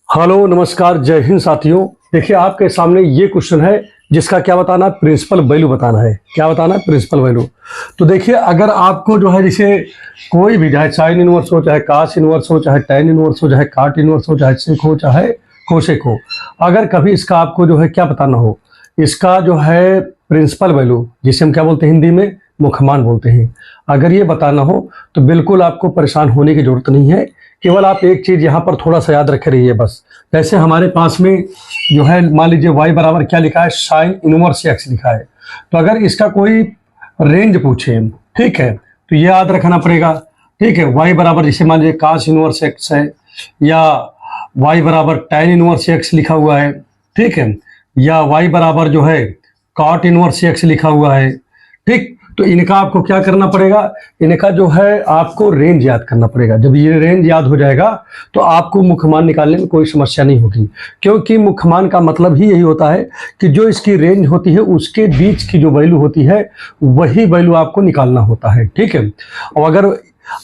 Hello नमस्कार जय हिंद साथियों। देखिए आपके सामने ये क्वेश्चन है जिसका क्या बताना है, प्रिंसिपल वैल्यू बताना है। क्या बताना है? Principal value. तो देखिए अगर आपको जो है जैसे कोई भी चाहे साइन इनवर्स हो, चाहे कास इनवर्स हो, चाहे टैन इनवर्स हो, चाहे काट इनवर्स हो, चाहे सेक हो, चाहे कोसेक हो, अगर कभी इसका आपको जो है क्या बताना हो, इसका जो है प्रिंसिपल वैल्यू जिसे हम क्या बोलते हैं हिंदी में मुख्यमान बोलते हैं, अगर ये बताना हो तो बिल्कुल आपको परेशान होने की जरूरत नहीं है। केवल आप एक चीज़ यहाँ पर थोड़ा सा याद रखे रहिए बस। जैसे हमारे पास में जो है मान लीजिए y बराबर क्या लिखा है, साइन इनवर्स x लिखा है। तो अगर इसका कोई रेंज पूछे, ठीक है, तो ये याद रखना पड़ेगा। ठीक है, y बराबर जैसे मान लीजिए कास इनवर्स x है, या y बराबर टैन इनवर्स x लिखा हुआ है, ठीक है, या y बराबर जो है कॉट इनवर्स x लिखा हुआ है। ठीक, तो इनका आपको क्या करना पड़ेगा, इनका जो है आपको रेंज याद करना पड़ेगा। जब ये रेंज याद हो जाएगा तो आपको मुख्यमान निकालने में कोई समस्या नहीं होगी, क्योंकि मुख्यमान का मतलब ही यही होता है कि जो इसकी रेंज होती है उसके बीच की जो वैल्यू होती है वही वैल्यू आपको निकालना होता है। ठीक है, और अगर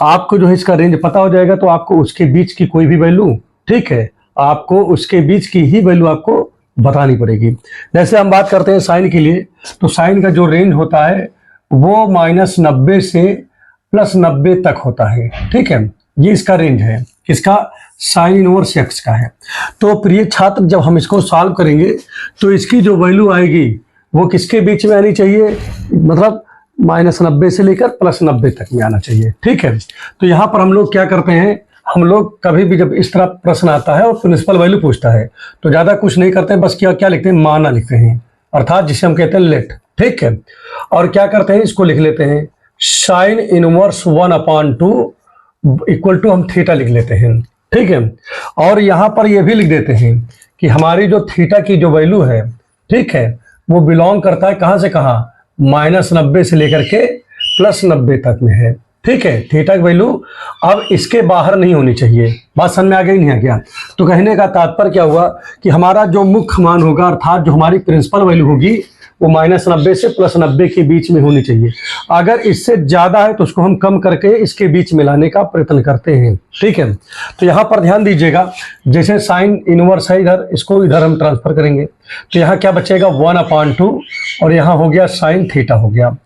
आपको जो है इसका रेंज पता हो जाएगा तो आपको उसके बीच की कोई भी वैल्यू, ठीक है, आपको उसके बीच की ही वैल्यू आपको बतानी पड़ेगी। जैसे हम बात करते हैं साइन के लिए, तो साइन का जो रेंज होता है वो -90 से +90 तक होता है। ठीक है, ये इसका रेंज है, किसका? साइन इनवर्स x का है। तो प्रिय छात्र जब हम इसको सॉल्व करेंगे तो इसकी जो वैल्यू आएगी वो किसके बीच में आनी चाहिए, मतलब -90 से लेकर +90 तक में आना चाहिए। ठीक है, तो यहाँ पर हम लोग क्या करते हैं, हम लोग कभी भी जब इस तरह प्रश्न आता है और प्रिंसिपल वैल्यू पूछता है तो ज़्यादा कुछ नहीं करते हैं, बस क्या लिखते हैं, माना लिखते हैं, अर्थात जिसे हम कहते हैं लेट। ठीक है, और क्या करते हैं, इसको लिख लेते हैं साइन इनवर्स 1/2 इक्वल टू हम थीटा लिख लेते हैं। ठीक है, और यहाँ पर ये भी लिख देते हैं कि हमारी जो थीटा की जो वैल्यू है, ठीक है, वो बिलोंग करता है कहाँ से कहाँ, -90 से लेकर के +90 तक में है। ठीक है, थीटा की वैल्यू अब इसके बाहर नहीं होनी चाहिए। बात समझ में आ गई नहीं आ गया? तो कहने का तात्पर्य क्या हुआ कि हमारा जो मुख्य मान होगा अर्थात जो हमारी प्रिंसिपल वैल्यू होगी वो -90 से +90 के बीच में होनी चाहिए। अगर इससे ज़्यादा है तो उसको हम कम करके इसके बीच में लाने का प्रयत्न करते हैं। ठीक है, तो यहाँ पर ध्यान दीजिएगा, जैसे साइन इनवर्स है इधर, इसको इधर हम ट्रांसफर करेंगे तो यहाँ क्या बचेगा, 1/2, और यहाँ हो गया साइन थीटा हो गया।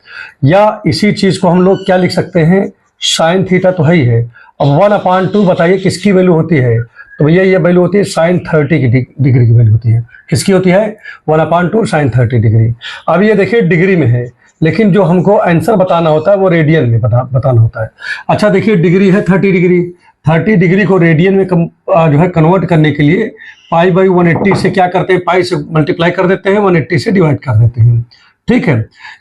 या इसी चीज़ को हम लोग क्या लिख सकते हैं, साइन थीटा तो है ही है, अब 1/2 बताइए किसकी वैल्यू होती है, तो भैया ये वैल्यू होती है साइन 30 की डिग्री की वैल्यू होती है। किसकी होती है? 1/2 साइन 30 डिग्री। अब ये देखिए डिग्री में है, लेकिन जो हमको आंसर बताना होता है वो रेडियन में बताना होता है। अच्छा देखिए डिग्री है 30 डिग्री, 30 डिग्री को रेडियन में जो है कन्वर्ट करने के लिए π/180 से क्या करते हैं, पाई से मल्टीप्लाई कर देते हैं, 180 से डिवाइड कर देते हैं। ठीक है,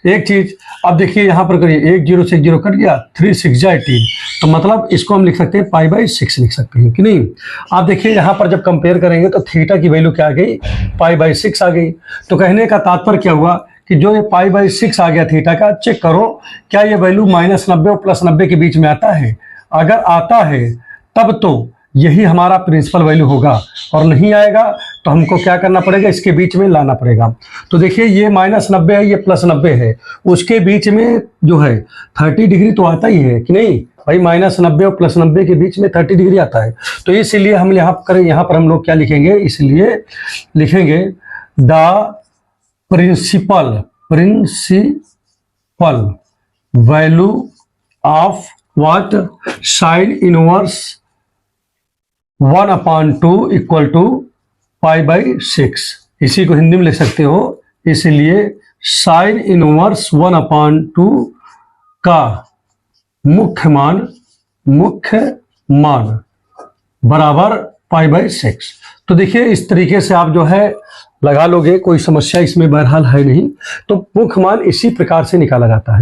एक चीज अब देखिए यहाँ पर करिए, 1 0 से 1 0 कट गया, 3 6 जा 18, तो मतलब इसको हम लिख सकते हैं π/6 लिख सकते हैं कि नहीं। आप देखिए यहाँ पर जब कंपेयर करेंगे तो थीटा की वैल्यू क्या आ गई, π/6 आ गई। तो कहने का तात्पर्य क्या हुआ कि जो ये π/6 आ गया थीटा का, चेक करो क्या ये वैल्यू -90 और +90 के बीच में आता है। अगर आता है तब तो यही हमारा प्रिंसिपल वैल्यू होगा, और नहीं आएगा तो हमको क्या करना पड़ेगा, इसके बीच में लाना पड़ेगा। तो देखिए ये -90 है, ये +90 है, उसके बीच में जो है 30 डिग्री तो आता ही है कि नहीं भाई, -90 और +90 के बीच में 30 डिग्री आता है। तो इसलिए हम यहाँ पर हम लोग क्या लिखेंगे, इसलिए लिखेंगे the principal value of what, sine inverse 1/2 equal to π/6। इसी को हिंदी में लिख सकते हो, इसलिए साइन इनवर्स 1/2 का मुख्य मान बराबर π/6। तो देखिए इस तरीके से आप जो है लगा लोगे, कोई समस्या इसमें बहरहाल है नहीं। तो मुख्य मान इसी प्रकार से निकाला जाता है।